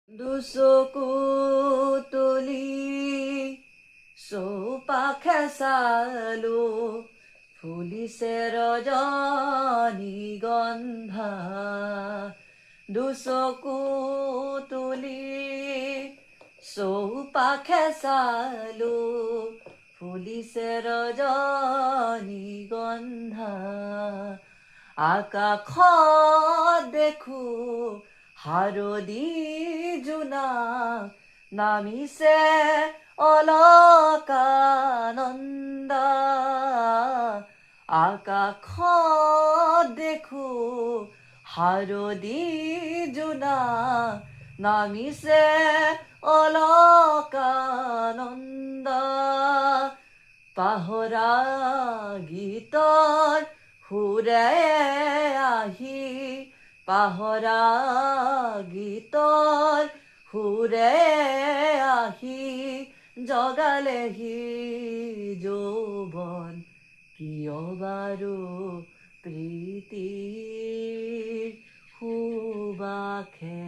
দুচকু তুলি চৌপাশে চালো ফুলিছে ৰজনীগন্ধা দুচকু তুলি চৌপাশে চালো ফুলিছে ৰজনীগন্ধা আকাশত দেখো হাৰদি জোনাক নামিছে অলকানন্দা আকাশত দেখো হাৰদি জোনাক নামিছে অলকানন্দা পাহৰা গীতৰ সুৰে আহি পাহৰা গীতৰ সুৰে আহি জগালেহি যৌৱন কিয় বাৰু প্ৰীতিৰ সুবাসে